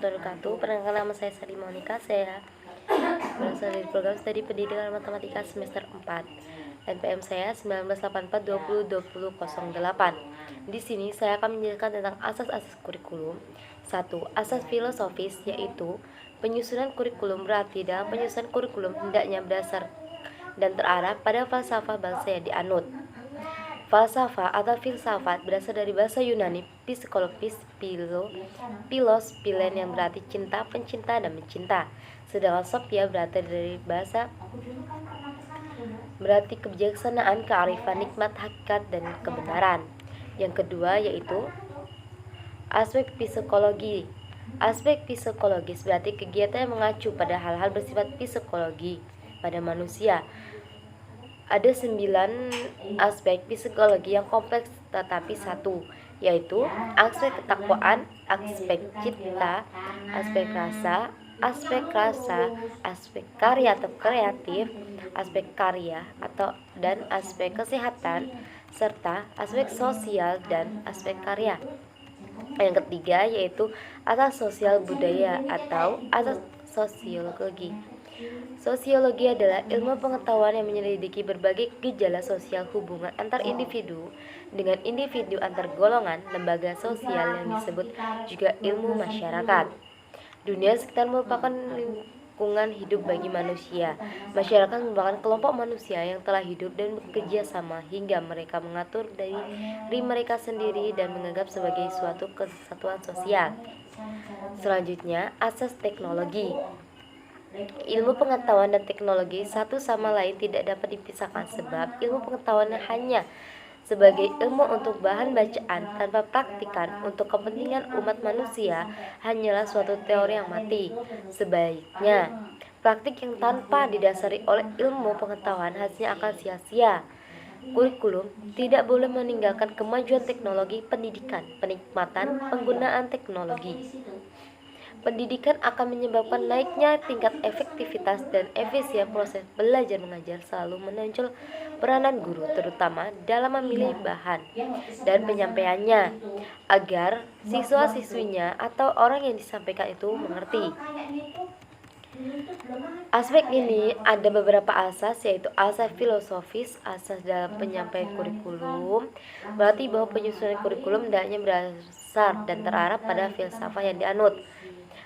warahmatullahi wabarakatuh. Perkenalkan, nama saya Sari Monica. Saya berasal dari program studi pendidikan matematika semester 4. NPM saya 1984202008. Di sini saya akan menjelaskan tentang asas-asas kurikulum. 1. Asas filosofis, yaitu penyusunan kurikulum berarti dalam penyusunan kurikulum hendaknya berdasar dan terarah pada falsafah bangsa yang dianut. Falsafah atau filsafat berasal dari bahasa Yunani psikologis, philos, philen yang berarti cinta, pencinta, dan mencinta. Sedangkan sophia berarti dari bahasa berarti kebijaksanaan, kearifan, nikmat, hakikat, dan kebenaran. Yang kedua yaitu aspek psikologi. Aspek psikologis berarti kegiatan yang mengacu pada hal-hal bersifat psikologi pada manusia. Ada 9 aspek psikologi yang kompleks tetapi satu, yaitu aspek ketakwaan, aspek cipta, aspek rasa, aspek karya atau kreatif, aspek karya dan aspek kesehatan, serta aspek sosial dan aspek karya. Yang ketiga yaitu asas sosial budaya atau asas sosiologi. Sosiologi adalah ilmu pengetahuan yang menyelidiki berbagai gejala sosial hubungan antar individu dengan individu, antar golongan, lembaga sosial yang disebut juga ilmu masyarakat. Dunia sekitar merupakan lingkungan hidup bagi manusia. Masyarakat merupakan kelompok manusia yang telah hidup dan bekerja sama hingga mereka mengatur diri mereka sendiri dan menganggap sebagai suatu kesatuan sosial. Selanjutnya, asas teknologi. Ilmu pengetahuan dan teknologi satu sama lain tidak dapat dipisahkan sebab ilmu pengetahuan hanya sebagai ilmu untuk bahan bacaan tanpa praktikan untuk kepentingan umat manusia hanyalah suatu teori yang mati. Sebaiknya, praktik yang tanpa didasari oleh ilmu pengetahuan hasilnya akan sia-sia. Kurikulum tidak boleh meninggalkan kemajuan teknologi pendidikan, penikmatan penggunaan teknologi. Pendidikan akan menyebabkan naiknya tingkat efektivitas dan efisien proses belajar mengajar. Selalu menonjol peranan guru, terutama dalam memilih bahan dan penyampaiannya, agar siswa-siswinya atau orang yang disampaikan itu mengerti. Aspek ini ada beberapa asas, yaitu asas filosofis, asas dalam penyampaian kurikulum, berarti bahwa penyusunan kurikulum hendaknya berdasar dan terarah pada filsafat yang dianut.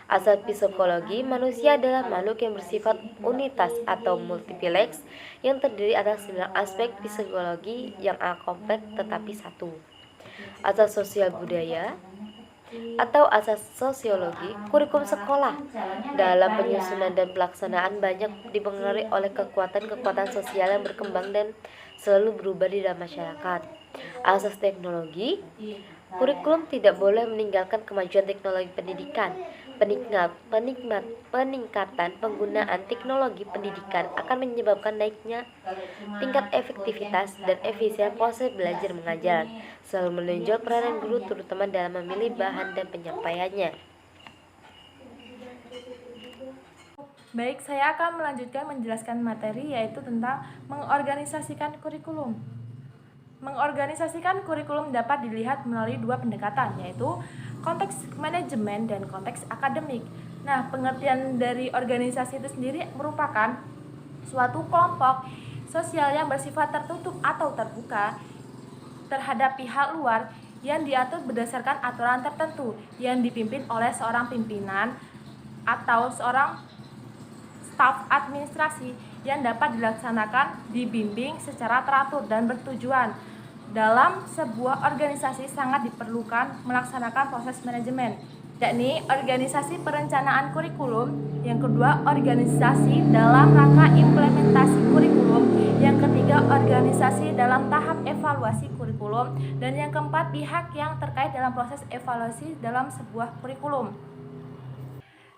Asal psikologi, manusia adalah makhluk yang bersifat unitas atau multiplex yang terdiri atas 9 aspek psikologi yang kompleks tetapi satu. Asas sosial budaya atau asas sosiologi, kurikulum sekolah dalam penyusunan dan pelaksanaan banyak dipengaruhi oleh kekuatan-kekuatan sosial yang berkembang dan selalu berubah di dalam masyarakat. Asas teknologi, kurikulum tidak boleh meninggalkan kemajuan teknologi pendidikan. Peningkatan penggunaan teknologi pendidikan akan menyebabkan naiknya tingkat efektivitas dan efisien proses belajar mengajar. Selalu menonjol peranan guru terutama dalam memilih bahan dan penyampaiannya. Baik, saya akan melanjutkan menjelaskan materi yaitu tentang mengorganisasikan kurikulum. Mengorganisasikan kurikulum dapat dilihat melalui dua pendekatan, yaitu konteks manajemen dan konteks akademik. Nah, pengertian dari organisasi itu sendiri merupakan suatu kelompok sosial yang bersifat tertutup atau terbuka terhadap pihak luar yang diatur berdasarkan aturan tertentu yang dipimpin oleh seorang pimpinan atau seorang staf administrasi yang dapat dilaksanakan, dibimbing secara teratur dan bertujuan. Dalam sebuah organisasi sangat diperlukan melaksanakan proses manajemen, yakni organisasi perencanaan kurikulum, yang kedua organisasi dalam rangka implementasi kurikulum, yang ketiga organisasi dalam tahap evaluasi kurikulum, dan yang keempat pihak yang terkait dalam proses evaluasi dalam sebuah kurikulum.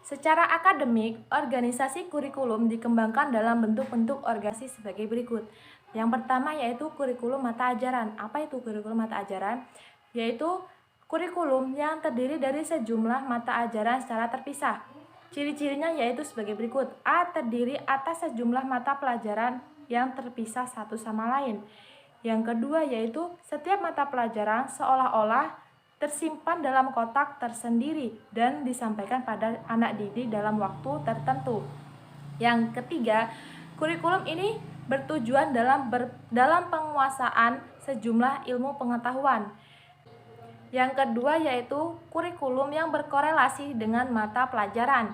Secara akademik, organisasi kurikulum dikembangkan dalam bentuk-bentuk organisasi sebagai berikut. Yang pertama yaitu kurikulum mata ajaran. Apa itu kurikulum mata ajaran? Yaitu kurikulum yang terdiri dari sejumlah mata ajaran secara terpisah. Ciri-cirinya yaitu sebagai berikut. A. Terdiri atas sejumlah mata pelajaran yang terpisah satu sama lain. Yang kedua yaitu setiap mata pelajaran seolah-olah tersimpan dalam kotak tersendiri dan disampaikan pada anak didik dalam waktu tertentu. Yang ketiga, kurikulum ini bertujuan dalam penguasaan sejumlah ilmu pengetahuan. Yang kedua yaitu kurikulum yang berkorelasi dengan mata pelajaran.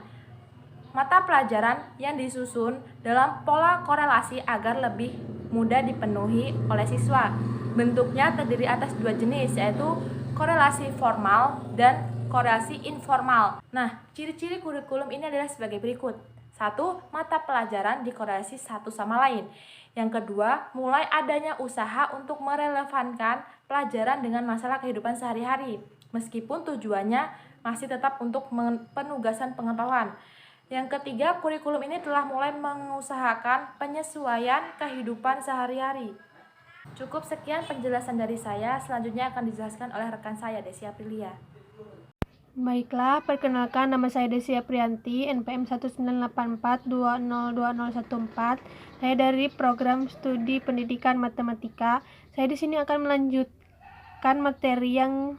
Mata pelajaran yang disusun dalam pola korelasi agar lebih mudah dipenuhi oleh siswa. Bentuknya terdiri atas dua jenis, yaitu korelasi formal dan korelasi informal. Nah, ciri-ciri kurikulum ini adalah sebagai berikut. 1. Mata pelajaran dikorelasi satu sama lain. Yang kedua, mulai adanya usaha untuk merelevankan pelajaran dengan masalah kehidupan sehari-hari, meskipun tujuannya masih tetap untuk penugasan pengetahuan. Yang ketiga, kurikulum ini telah mulai mengusahakan penyesuaian kehidupan sehari-hari. Cukup sekian penjelasan dari saya, selanjutnya akan dijelaskan oleh rekan saya, Desi Aprilia. Baiklah, perkenalkan nama saya Desi Aprianti, NPM 1984202014. Saya dari program studi pendidikan matematika. Saya di sini akan melanjutkan materi yang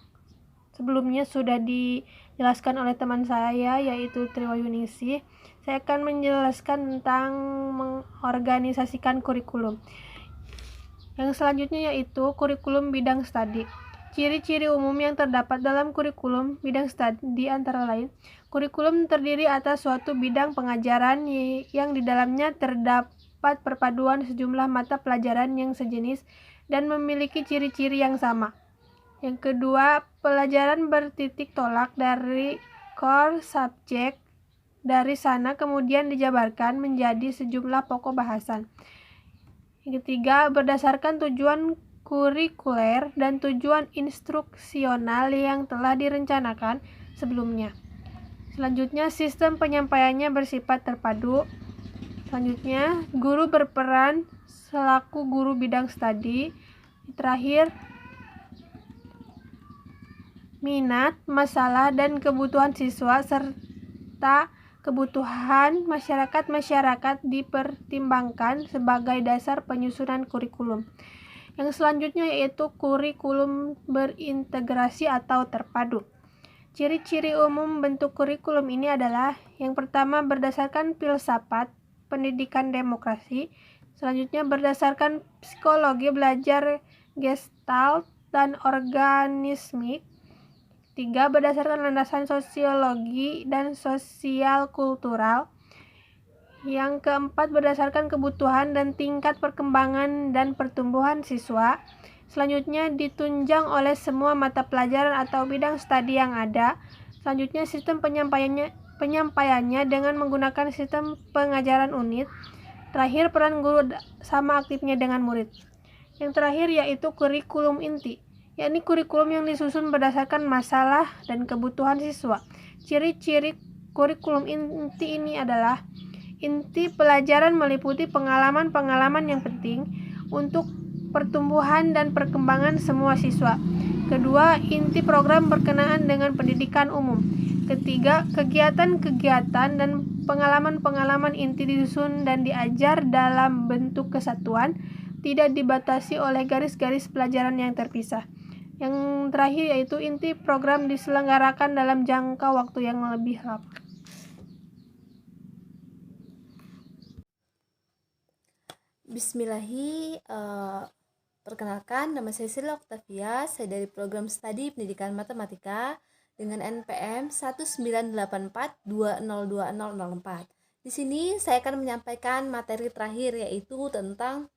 sebelumnya sudah dijelaskan oleh teman saya, yaitu Triwayuningsih. Saya akan menjelaskan tentang mengorganisasikan kurikulum. Yang selanjutnya yaitu kurikulum bidang studi. Ciri-ciri umum yang terdapat dalam kurikulum bidang studi antara lain, kurikulum terdiri atas suatu bidang pengajaran yang di dalamnya terdapat perpaduan sejumlah mata pelajaran yang sejenis dan memiliki ciri-ciri yang sama. Yang kedua, pelajaran bertitik tolak dari core subject. Dari sana kemudian dijabarkan menjadi sejumlah pokok bahasan. Yang ketiga, berdasarkan tujuan kurikuler dan tujuan instruksional yang telah direncanakan sebelumnya. Selanjutnya, sistem penyampaiannya bersifat terpadu. Selanjutnya, guru berperan selaku guru bidang studi. Terakhir, minat, masalah, dan kebutuhan siswa serta kebutuhan masyarakat dipertimbangkan sebagai dasar penyusunan kurikulum. Yang selanjutnya yaitu kurikulum berintegrasi atau terpadu. Ciri-ciri umum bentuk kurikulum ini adalah yang pertama berdasarkan filsafat pendidikan demokrasi, selanjutnya berdasarkan psikologi belajar Gestalt dan organismik. 3. Berdasarkan landasan sosiologi dan sosial kultural. Yang keempat, berdasarkan kebutuhan dan tingkat perkembangan dan pertumbuhan siswa. Selanjutnya, ditunjang oleh semua mata pelajaran atau bidang studi yang ada. Selanjutnya, sistem penyampaiannya dengan menggunakan sistem pengajaran unit. Terakhir, peran guru sama aktifnya dengan murid. Yang terakhir yaitu kurikulum inti, yakni kurikulum yang disusun berdasarkan masalah dan kebutuhan siswa. Ciri-ciri kurikulum inti ini adalah inti pelajaran meliputi pengalaman-pengalaman yang penting untuk pertumbuhan dan perkembangan semua siswa. Kedua, inti program berkenaan dengan pendidikan umum. Ketiga, kegiatan-kegiatan dan pengalaman-pengalaman inti disusun dan diajar dalam bentuk kesatuan, tidak dibatasi oleh garis-garis pelajaran yang terpisah. Yang terakhir yaitu inti program diselenggarakan dalam jangka waktu yang lebih lama. Bismillahi, perkenalkan nama saya Sila Octavia, saya dari program studi pendidikan matematika dengan NPM 1984202004. Di sini saya akan menyampaikan materi terakhir yaitu tentang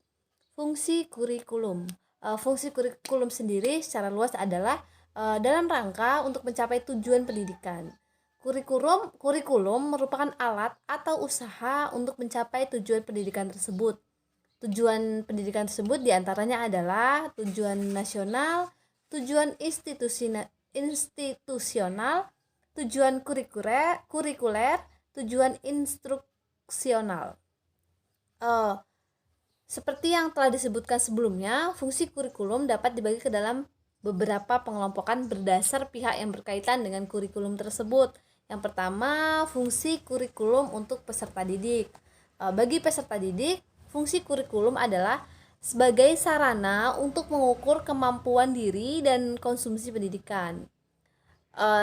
fungsi kurikulum. Fungsi kurikulum sendiri secara luas adalah dalam rangka untuk mencapai tujuan pendidikan. Kurikulum merupakan alat atau usaha untuk mencapai tujuan pendidikan tersebut. Tujuan pendidikan tersebut diantaranya adalah tujuan nasional, tujuan institusional, tujuan kurikuler, tujuan instruksional. Seperti yang telah disebutkan sebelumnya, fungsi kurikulum dapat dibagi ke dalam beberapa pengelompokan berdasar pihak yang berkaitan dengan kurikulum tersebut. Yang pertama, fungsi kurikulum untuk peserta didik. Bagi peserta didik, fungsi kurikulum adalah sebagai sarana untuk mengukur kemampuan diri dan konsumsi pendidikan.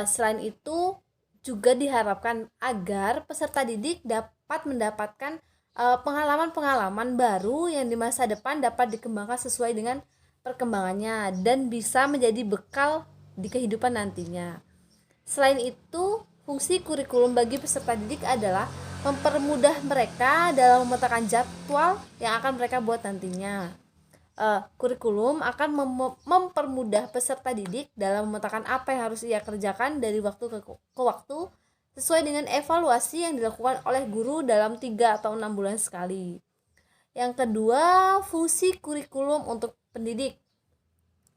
Selain itu juga diharapkan agar peserta didik dapat mendapatkan pengalaman-pengalaman baru yang di masa depan dapat dikembangkan sesuai dengan perkembangannya dan bisa menjadi bekal di kehidupan nantinya. Selain itu, fungsi kurikulum bagi peserta didik adalah mempermudah mereka dalam memetakan jadwal yang akan mereka buat nantinya. Kurikulum akan mempermudah peserta didik dalam memetakan apa yang harus ia kerjakan dari waktu ke waktu sesuai dengan evaluasi yang dilakukan oleh guru dalam 3 atau 6 bulan sekali. Yang kedua, fungsi kurikulum untuk pendidik.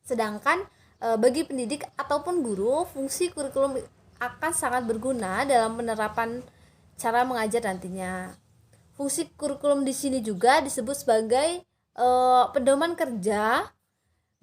Sedangkan bagi pendidik ataupun guru, fungsi kurikulum akan sangat berguna dalam penerapan cara mengajar nantinya. Fungsi kurikulum di sini juga disebut sebagai pedoman kerja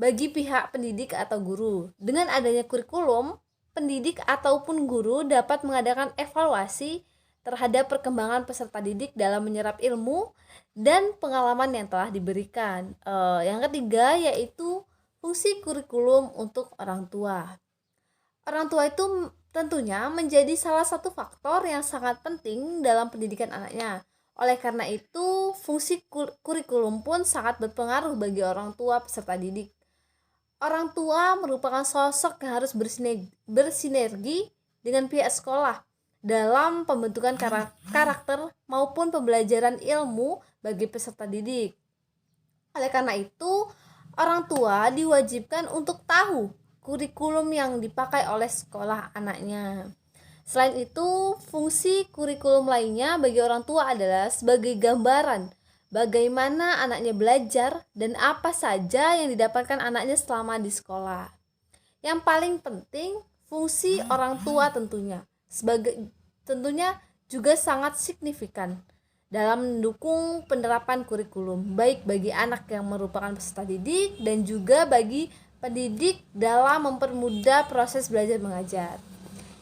bagi pihak pendidik atau guru. Dengan adanya kurikulum, pendidik ataupun guru dapat mengadakan evaluasi terhadap perkembangan peserta didik dalam menyerap ilmu dan pengalaman yang telah diberikan. Yang ketiga yaitu fungsi kurikulum untuk orang tua. Orang tua itu tentunya menjadi salah satu faktor yang sangat penting dalam pendidikan anaknya. Oleh karena itu, fungsi kurikulum pun sangat berpengaruh bagi orang tua peserta didik. Orang tua merupakan sosok yang harus bersinergi dengan pihak sekolah dalam pembentukan karakter maupun pembelajaran ilmu bagi peserta didik. Oleh karena itu, orang tua diwajibkan untuk tahu kurikulum yang dipakai oleh sekolah anaknya. Selain itu, fungsi kurikulum lainnya bagi orang tua adalah sebagai gambaran bagaimana anaknya belajar dan apa saja yang didapatkan anaknya selama di sekolah. Yang paling penting, fungsi orang tua tentunya juga sangat signifikan dalam mendukung penerapan kurikulum, baik bagi anak yang merupakan peserta didik dan juga bagi pendidik dalam mempermudah proses belajar mengajar.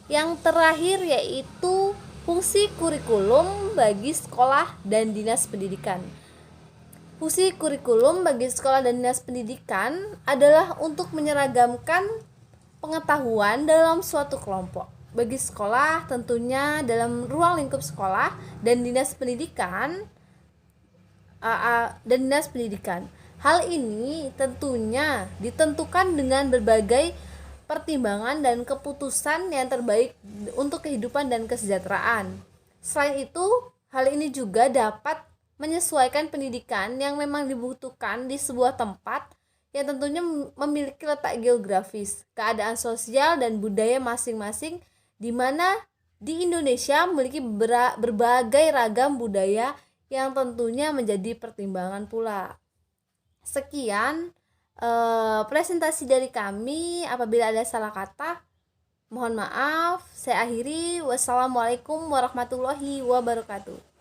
Yang terakhir yaitu fungsi kurikulum bagi sekolah dan dinas pendidikan. Fungsi kurikulum bagi sekolah dan dinas pendidikan adalah untuk menyeragamkan pengetahuan dalam suatu kelompok. Bagi sekolah tentunya dalam ruang lingkup sekolah dan dinas pendidikan. Hal ini tentunya ditentukan dengan berbagai pertimbangan dan keputusan yang terbaik untuk kehidupan dan kesejahteraan. Selain itu, hal ini juga dapat menyesuaikan pendidikan yang memang dibutuhkan di sebuah tempat yang tentunya memiliki letak geografis, keadaan sosial dan budaya masing-masing, di mana di Indonesia memiliki berbagai ragam budaya yang tentunya menjadi pertimbangan pula. Sekian presentasi dari kami. Apabila ada salah kata, mohon maaf. Saya akhiri. Wassalamualaikum warahmatullahi wabarakatuh.